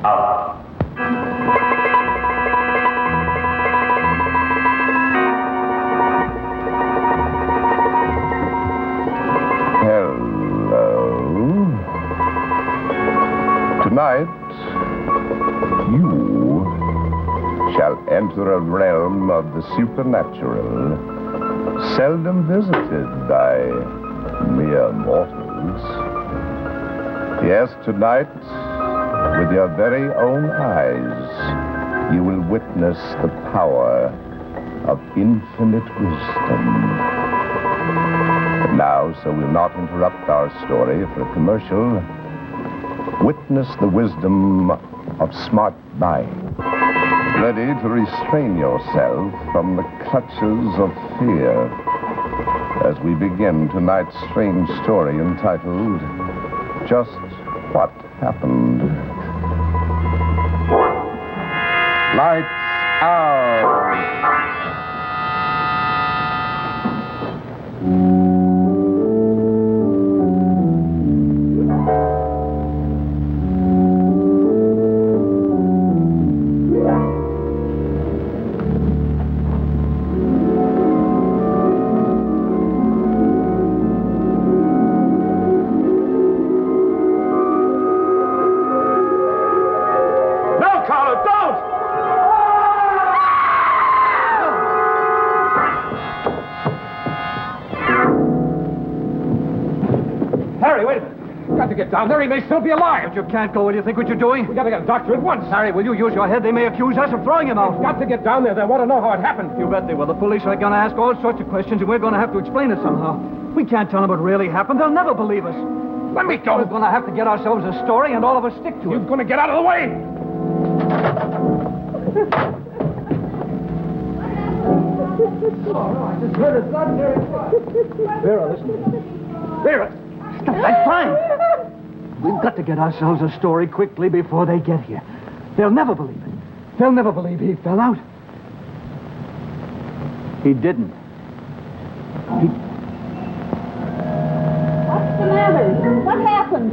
Out. Hello. Tonight, you shall enter a realm of the supernatural, seldom visited by mere mortals. Yes, tonight, with your very own eyes, you will witness the power of infinite wisdom. But now, so we'll not interrupt our story for a commercial, witness the wisdom of smart buying. Ready to restrain yourself from the clutches of fear as we begin tonight's strange story entitled, Just What Happened. Lights out. Get down there, he may still be alive. But you can't go. What do you think what you're doing? We gotta get a doctor at once. Harry, will you use your head? They may accuse us of throwing him out. We've got to get down there. They want to know how it happened. You bet they will. The police are going to ask all sorts of questions, and we're going to have to explain it somehow. We can't tell them what really happened. They'll never believe us. Let me go. We're going to have to get ourselves a story, and all of us stick to it. You're going to get out of the way. Oh, no, I just heard a thud. Vera, listen to me. Vera, stop that fine. We've got to get ourselves a story quickly before they get here. They'll never believe it. They'll never believe he fell out. He didn't. What's the matter? What happened?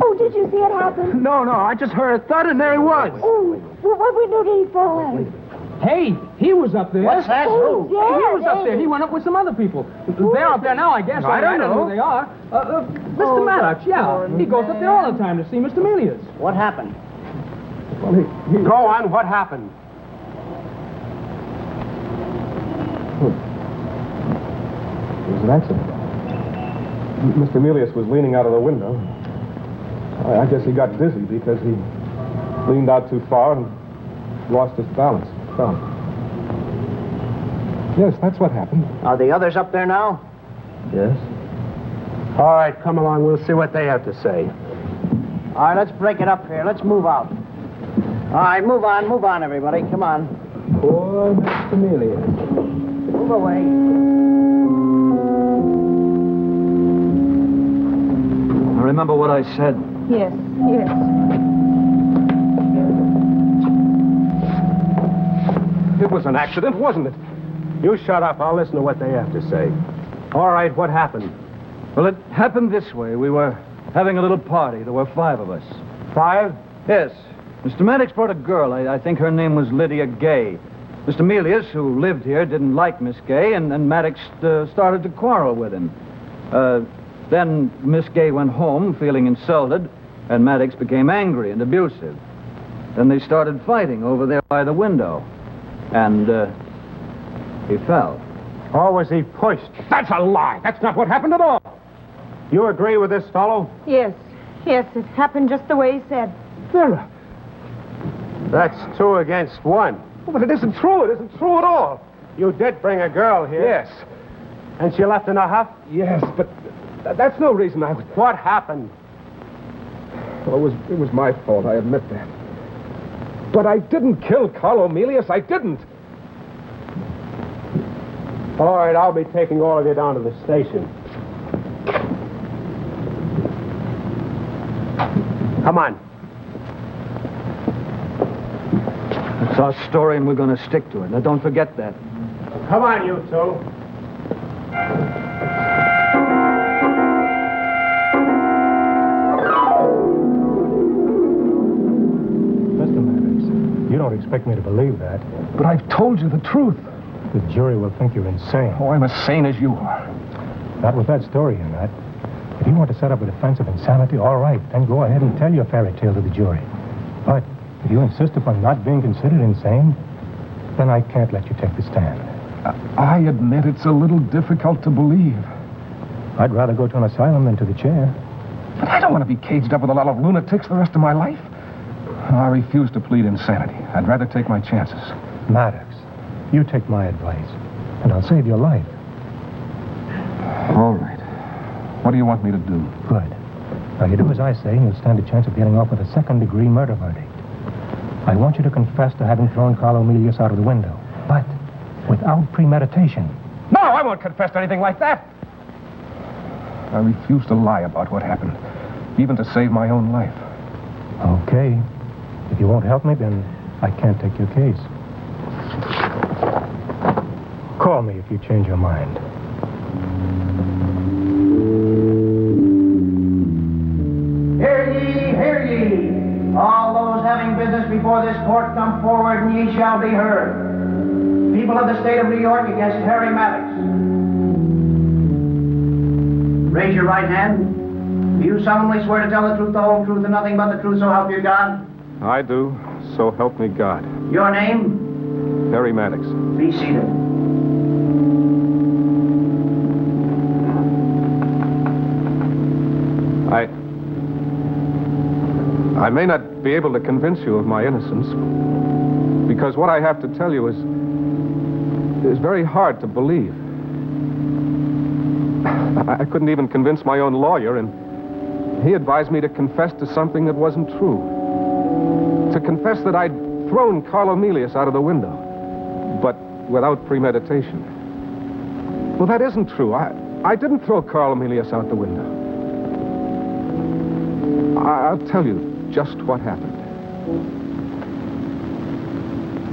Oh, did you see it happen? No, I just heard a thud and there he was. Oh, well, what window did he fall out? Hey, he was up there. What's that? Oh, He yeah, was up there. He went up with some other people. They're up there now, I guess. I don't know who they are. Mr. Maddox, yeah. He goes up there all the time to see Mr. Melius. What happened? Well, Go on, what happened? It was an accident. Mr. Melius was leaning out of the window. I guess he got dizzy because he leaned out too far and lost his balance. Fell. Yes, that's what happened. Are the others up there now? Yes. All right, come along. We'll see what they have to say. All right, let's break it up here. Let's move out. All right, move on, everybody. Come on. Poor Mr. Melius. Move away. Remember what I said. Yes. It was an accident, wasn't it? You shut up. I'll listen to what they have to say. All right, what happened? Well, it happened this way. We were having a little party. There were 5 of us. 5? Yes. Mr. Maddox brought a girl. I think her name was Lydia Gay. Mr. Melius, who lived here, didn't like Miss Gay, and Maddox started to quarrel with him. Then Miss Gay went home feeling insulted, and Maddox became angry and abusive. Then they started fighting over there by the window, and he fell. Or was he pushed? That's a lie. That's not what happened at all. You agree with this fellow? Yes, it happened just the way he said. Vera. That's 2 against 1. Oh, but it isn't true. It isn't true at all. You did bring a girl here. Yes. And she left in a huff? Yes, but that's no reason I would... What happened? Well, it was my fault, I admit that. But I didn't kill Carlo Melius. I didn't. All right, I'll be taking all of you down to the station. Come on. It's our story, and we're going to stick to it. Now, don't forget that. Come on, you two. You don't expect me to believe that. But I've told you the truth. The jury will think you're insane. Oh, I'm as sane as you are. Not with that story in that. If you want to set up a defense of insanity, all right, then go ahead and tell your fairy tale to the jury. But if you insist upon not being considered insane, then I can't let you take the stand. I admit it's a little difficult to believe. I'd rather go to an asylum than to the chair. But I don't want to be caged up with a lot of lunatics the rest of my life. I refuse to plead insanity. I'd rather take my chances. Maddox, you take my advice, and I'll save your life. All right. What do you want me to do? Good. Now, you do as I say, and you'll stand a chance of getting off with a second-degree murder verdict. I want you to confess to having thrown Carlo Melius out of the window, but without premeditation. No, I won't confess to anything like that. I refuse to lie about what happened, even to save my own life. Okay. If you won't help me, then I can't take your case. Call me if you change your mind. Hear ye, hear ye. All those having business before this court come forward, and ye shall be heard. People of the state of New York against Harry Maddox. Raise your right hand. Do you solemnly swear to tell the truth, the whole truth, and nothing but the truth, so help you God? I do. So help me God. Your name? Harry Maddox. Be seated. I may not be able to convince you of my innocence, because what I have to tell you is very hard to believe. I couldn't even convince my own lawyer, and he advised me to confess to something that wasn't true. To confess that I'd thrown Carlo Melius out of the window, but without premeditation. Well, that isn't true. I didn't throw Carlo Melius out the window. I'll tell you just what happened.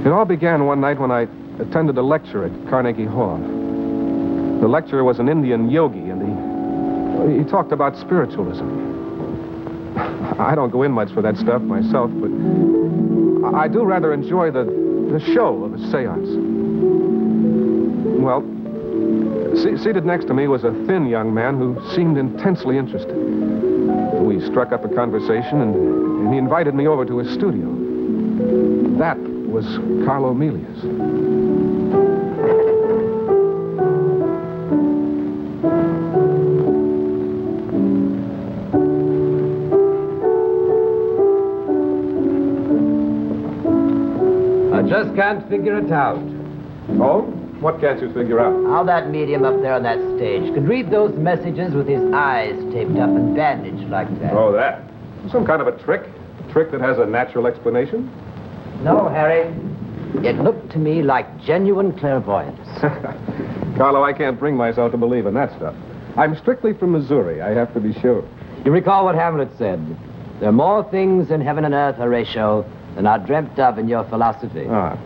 It all began one night when I attended a lecture at Carnegie Hall. The lecturer was an Indian yogi, and he talked about spiritualism. I don't go in much for that stuff myself, but I do rather enjoy the show of a seance. Well, seated next to me was a thin young man who seemed intensely interested. We struck up a conversation, and he invited me over to his studio. That was Carlo Melius. I just can't figure it out. Oh? What can't you figure out? How that medium up there on that stage could read those messages with his eyes taped up and bandaged like that. Oh, that. Some kind of a trick? A trick that has a natural explanation? No, Harry. It looked to me like genuine clairvoyance. Carlo, I can't bring myself to believe in that stuff. I'm strictly from Missouri, I have to be sure. You recall what Hamlet said? There are more things in heaven and earth, Horatio, than are dreamt of in your philosophy. Ah.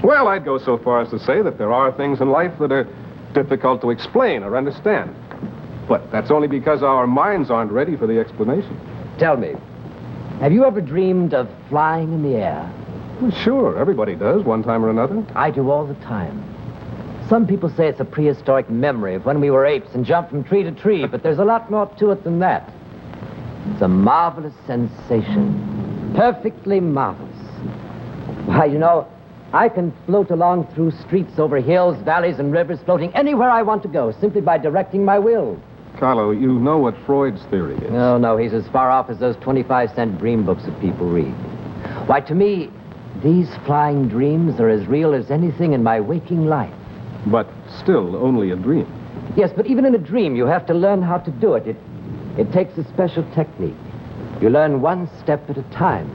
Well, I'd go so far as to say that there are things in life that are difficult to explain or understand. But that's only because our minds aren't ready for the explanation. Tell me, have you ever dreamed of flying in the air? Well, sure, everybody does, one time or another. I do all the time. Some people say it's a prehistoric memory of when we were apes and jumped from tree to tree, but there's a lot more to it than that. It's a marvelous sensation. Perfectly marvelous. Why, you know, I can float along through streets, over hills, valleys, and rivers, floating anywhere I want to go, simply by directing my will. Carlo, you know what Freud's theory is. No, he's as far off as those 25-cent dream books that people read. Why, to me, these flying dreams are as real as anything in my waking life. But still only a dream. Yes, but even in a dream, you have to learn how to do it. It takes a special technique. You learn one step at a time.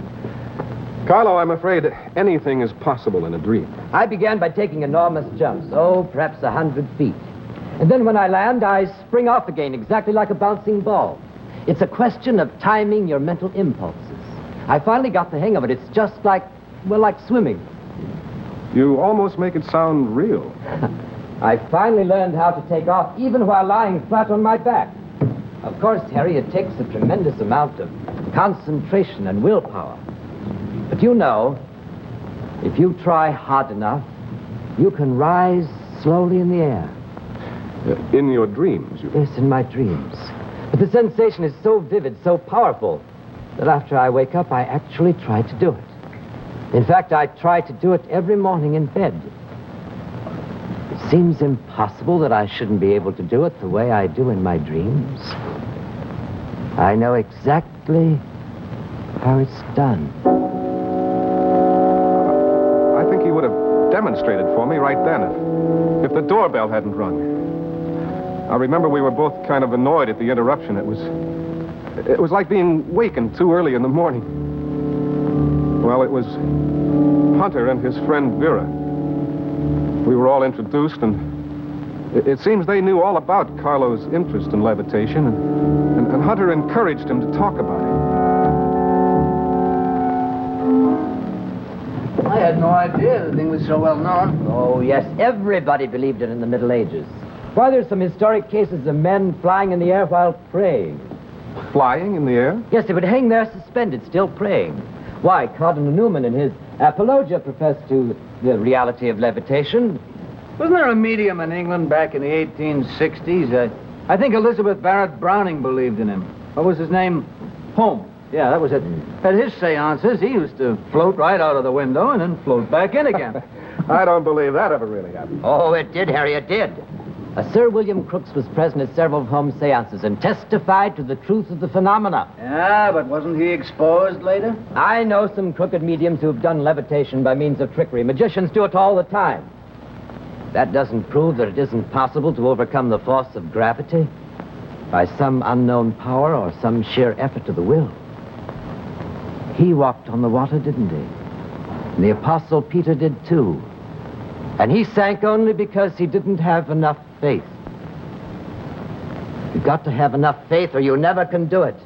Carlo, I'm afraid anything is possible in a dream. I began by taking enormous jumps, perhaps 100 feet. And then when I land, I spring off again, exactly like a bouncing ball. It's a question of timing your mental impulses. I finally got the hang of it. It's just like swimming. You almost make it sound real. I finally learned how to take off, even while lying flat on my back. Of course, Harry, it takes a tremendous amount of concentration and willpower. But you know, If you try hard enough, you can rise slowly in the air. In your dreams, you... Yes, in my dreams. But the sensation is so vivid, so powerful, that after I wake up, I actually try to do it. In fact, I try to do it every morning in bed. It seems impossible that I shouldn't be able to do it the way I do in my dreams. I know exactly how it's done. I think you would have demonstrated for me right then if the doorbell hadn't rung. I remember we were both kind of annoyed at the interruption. It was like being wakened too early in the morning. Well, it was Hunter and his friend Vera. We were all introduced, and it seems they knew all about Carlo's interest in levitation, and Hunter encouraged him to talk about it. I had no idea the thing was so well known. Oh, yes, everybody believed it in the Middle Ages. Why, there's some historic cases of men flying in the air while praying. Flying in the air? Yes, they would hang there suspended, still praying. Why, Cardinal Newman in his Apologia professed to the reality of levitation. Wasn't there a medium in England back in the 1860s? I think Elizabeth Barrett Browning believed in him. What was his name? Holmes. Yeah, that was it. At his seances, he used to float right out of the window and then float back in again. I don't believe that ever really happened. Oh, it did, Harry, it did. Sir William Crooks was present at several of Holmes' seances and testified to the truth of the phenomena. Yeah, but wasn't he exposed later? I know some crooked mediums who have done levitation by means of trickery. Magicians do it all the time. That doesn't prove that it isn't possible to overcome the force of gravity by some unknown power or some sheer effort of the will. He walked on the water, didn't he? And the Apostle Peter did too. And he sank only because he didn't have enough faith. You've got to have enough faith or you never can do it.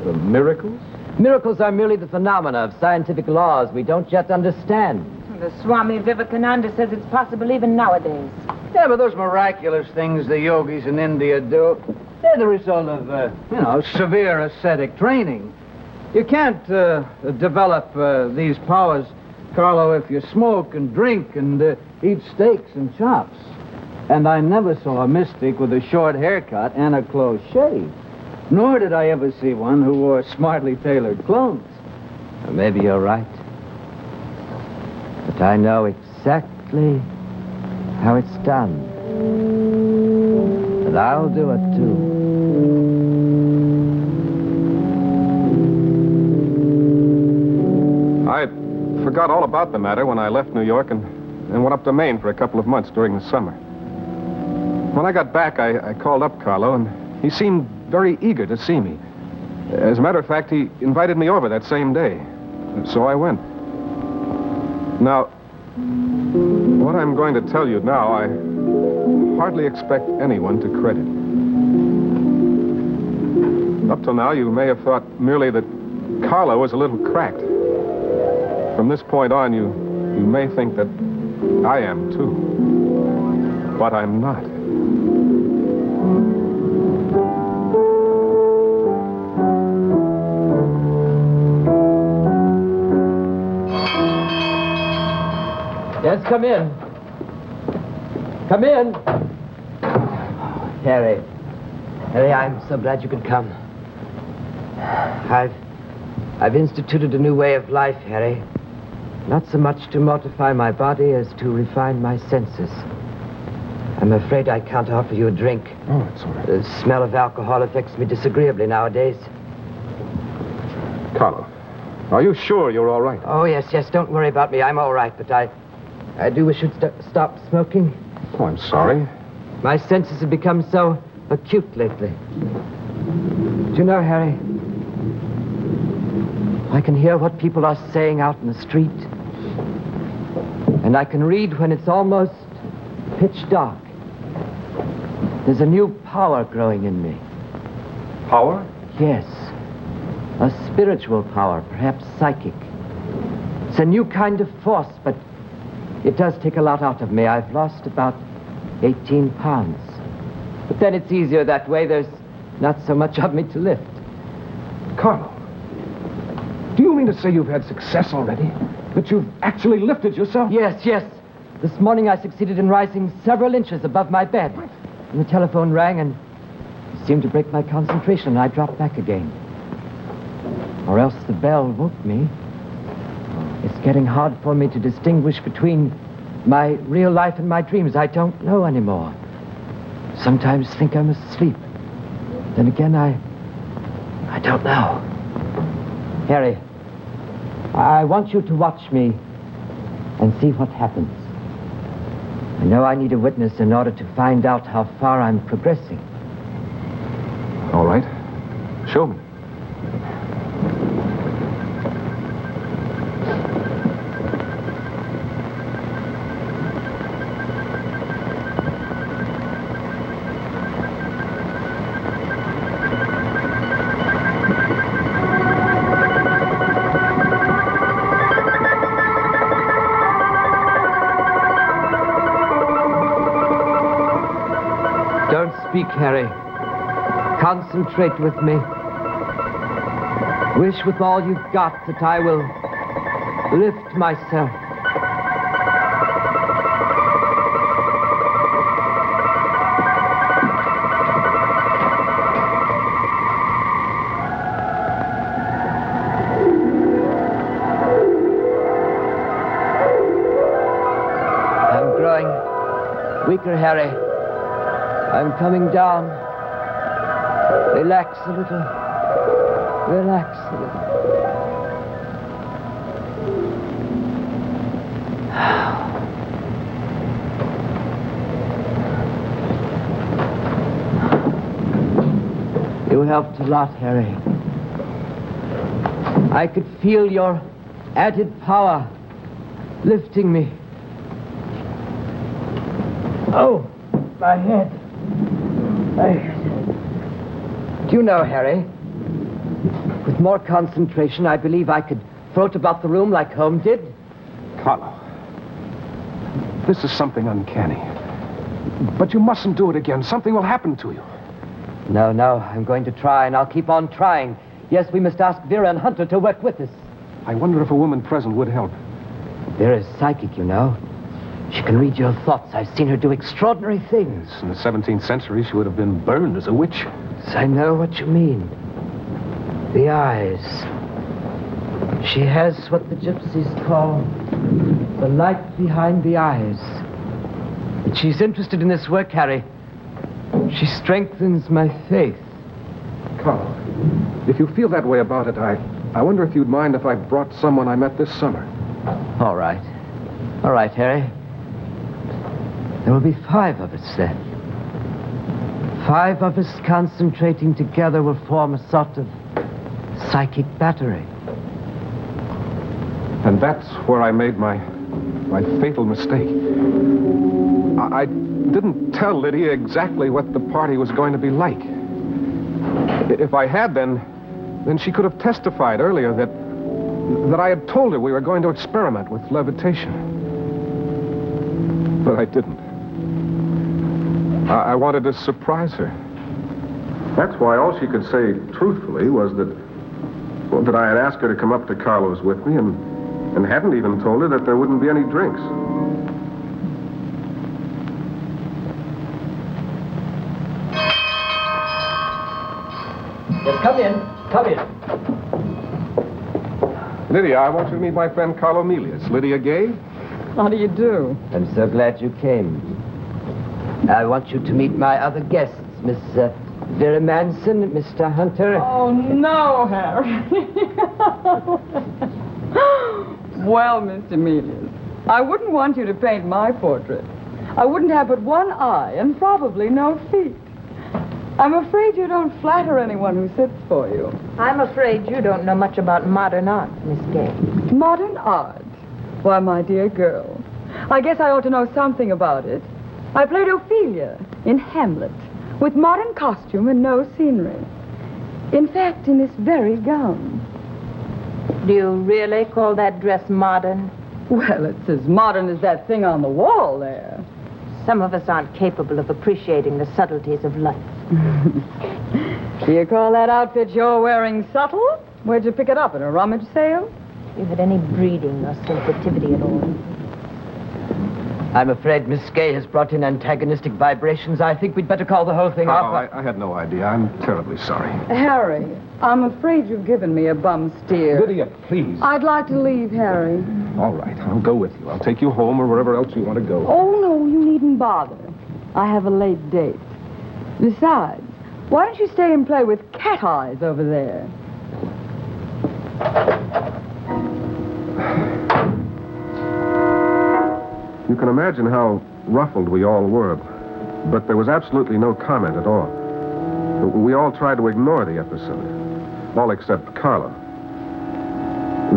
The miracles? Miracles are merely the phenomena of scientific laws we don't yet understand. The Swami Vivekananda says it's possible even nowadays. Yeah, but those miraculous things the yogis in India do, they're the result of, severe ascetic training. You can't develop these powers, Carlo, if you smoke and drink and eat steaks and chops. And I never saw a mystic with a short haircut and a close shave. Nor did I ever see one who wore smartly tailored clothes. Well, maybe you're right. But I know exactly how it's done. And I'll do it, too. I forgot all about the matter when I left New York and went up to Maine for a couple of months during the summer. When I got back, I called up Carlo, and he seemed very eager to see me. As a matter of fact, he invited me over that same day. So I went. Now, what I'm going to tell you now, I hardly expect anyone to credit. Up till now, you may have thought merely that Carlo was a little cracked. From this point on, you may think that I am, too. But I'm not. Yes, come in. Come in. Harry. Harry, I'm so glad you could come. I've instituted a new way of life, Harry. Not so much to mortify my body as to refine my senses. I'm afraid I can't offer you a drink. Oh, that's all right. The smell of alcohol affects me disagreeably nowadays. Carlo, are you sure you're all right? Oh, yes, don't worry about me. I'm all right, but I do wish you'd stop smoking. Oh, I'm sorry. My senses have become so acute lately. Do you know, Harry, I can hear what people are saying out in the street. And I can read when it's almost pitch dark. There's a new power growing in me. Power? Yes. A spiritual power, perhaps psychic. It's a new kind of force, but it does take a lot out of me. I've lost about 18 pounds. But then it's easier that way. There's not so much of me to lift. Carlo, do you mean to say you've had success already? That you've actually lifted yourself? Yes. This morning I succeeded in rising several inches above my bed. And the telephone rang and it seemed to break my concentration and I dropped back again. Or else the bell woke me. It's getting hard for me to distinguish between my real life and my dreams. I don't know anymore. Sometimes think I'm asleep. Then again, I don't know. Harry, I want you to watch me and see what happens. I know I need a witness in order to find out how far I'm progressing. All right. Show me. Speak, Harry. Concentrate with me. Wish with all you've got that I will lift myself. I'm growing weaker, Harry. I'm coming down. Relax a little. Relax a little. You helped a lot, Harry. I could feel your added power lifting me. Oh, my head. Do you know, Harry, with more concentration, I believe I could float about the room like Holmes did. Carlo, this is something uncanny. But you mustn't do it again. Something will happen to you. No, I'm going to try, and I'll keep on trying. Yes, we must ask Vera and Hunter to work with us. I wonder if a woman present would help. Vera's psychic, you know. She can read your thoughts. I've seen her do extraordinary things. Yes, in the 17th century, she would have been burned as a witch. Yes, I know what you mean. The eyes. She has what the gypsies call the light behind the eyes. But she's interested in this work, Harry. She strengthens my faith. Carlo, if you feel that way about it, I wonder if you'd mind if I brought someone I met this summer. All right. All right, Harry. There will be 5 of us then. 5 of us concentrating together will form a sort of psychic battery. And that's where I made my fatal mistake. I didn't tell Lydia exactly what the party was going to be like. If I had, then she could have testified earlier that I had told her we were going to experiment with levitation. But I didn't. I wanted to surprise her. That's why all she could say truthfully was that I had asked her to come up to Carlo's with me and hadn't even told her that there wouldn't be any drinks. Yes, come in. Come in. Lydia, I want you to meet my friend Carlo Melius. Lydia Gay? How do you do? I'm so glad you came. I want you to meet my other guests, Miss Vera Manson and Mr. Hunter. Oh, no, Harry. Well, Mr. Melius, I wouldn't want you to paint my portrait. I wouldn't have but one eye and probably no feet. I'm afraid you don't flatter anyone who sits for you. I'm afraid you don't know much about modern art, Miss Gay. Modern art? Why, my dear girl, I guess I ought to know something about it. I played Ophelia in Hamlet with modern costume and no scenery. In fact, in this very gown. Do you really call that dress modern? Well, it's as modern as that thing on the wall there. Some of us aren't capable of appreciating the subtleties of life. Do you call that outfit you're wearing subtle? Where'd you pick it up? At a rummage sale? You had any breeding or sensitivity at all? I'm afraid Miss Gay has brought in antagonistic vibrations. I think we'd better call the whole thing off. I had no idea. I'm terribly sorry. Harry, I'm afraid you've given me a bum steer. Lydia, please. I'd like to leave, Harry. All right, I'll go with you. I'll take you home or wherever else you want to go. Oh, no, you needn't bother. I have a late date. Besides, why don't you stay and play with Cat Eyes over there? You can imagine how ruffled we all were, but there was absolutely no comment at all. We all tried to ignore the episode, all except Carlo.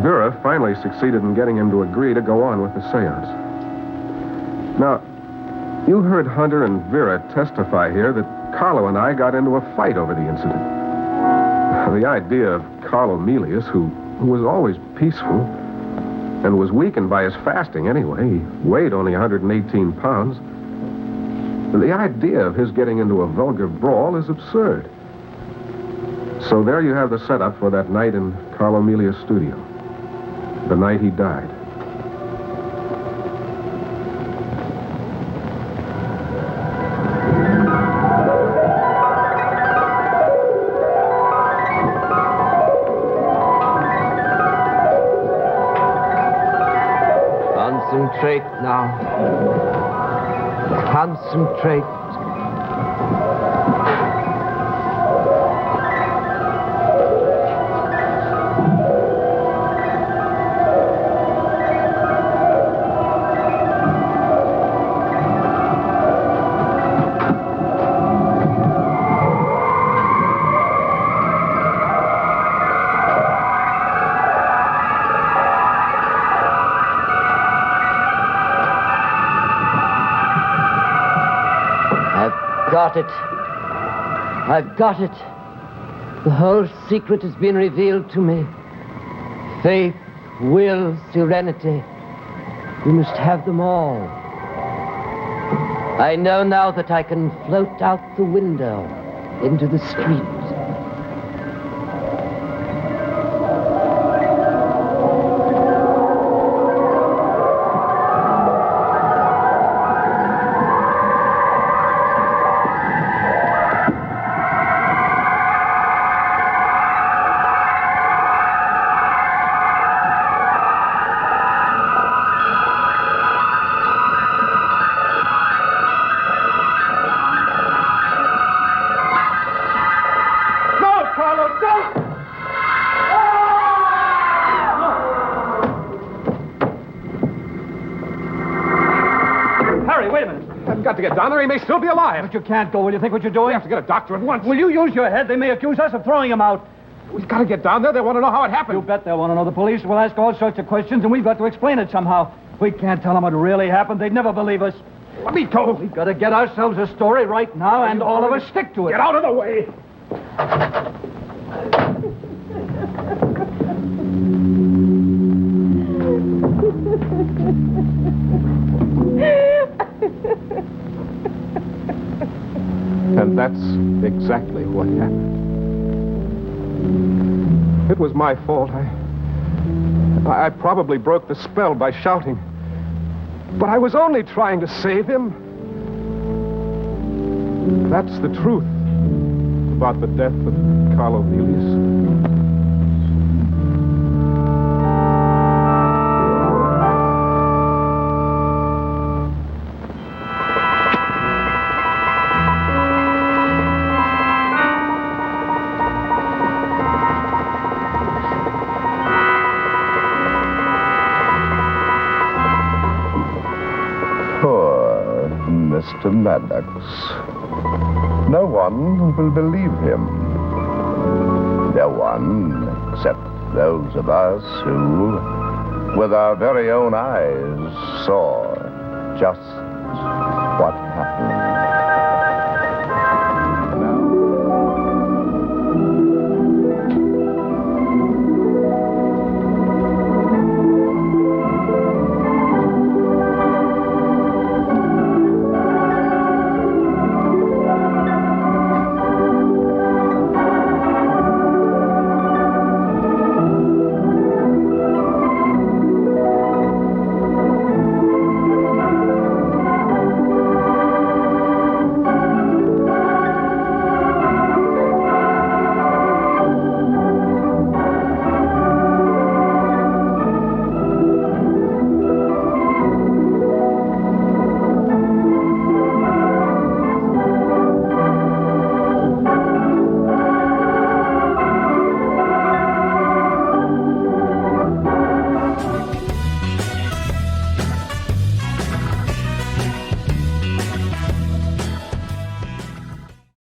Vera finally succeeded in getting him to agree to go on with the seance. Now, you heard Hunter and Vera testify here that Carlo and I got into a fight over the incident. The idea of Carlo Melius, who was always peaceful and was weakened by his fasting anyway, he weighed only 118 pounds. The idea of his getting into a vulgar brawl is absurd. So there you have the setup for that night in Carlo Melius' studio. The night he died. Concentrate now. Concentrate. I've got it. The whole secret has been revealed to me. Faith, will, serenity. We must have them all. I know now that I can float out the window into the street. To get down there, he may still be alive. But you can't go. Will you think what you're doing? We have to get a doctor at once. Will you use your head? They may accuse us of throwing him out. We've got to get down there. They want to know how it happened. You bet they'll want to know. The police will ask all sorts of questions, and we've got to explain it somehow. We can't tell them what really happened. They'd never believe us. Let me go. We've got to get ourselves a story right now, and all of us stick to it. Get out of the way. And that's exactly what happened. It was my fault. I probably broke the spell by shouting. But I was only trying to save him. That's the truth about the death of Carlo Melius. Mr. Maddox. No one will believe him. No one except those of us who, with our very own eyes, saw just what happened.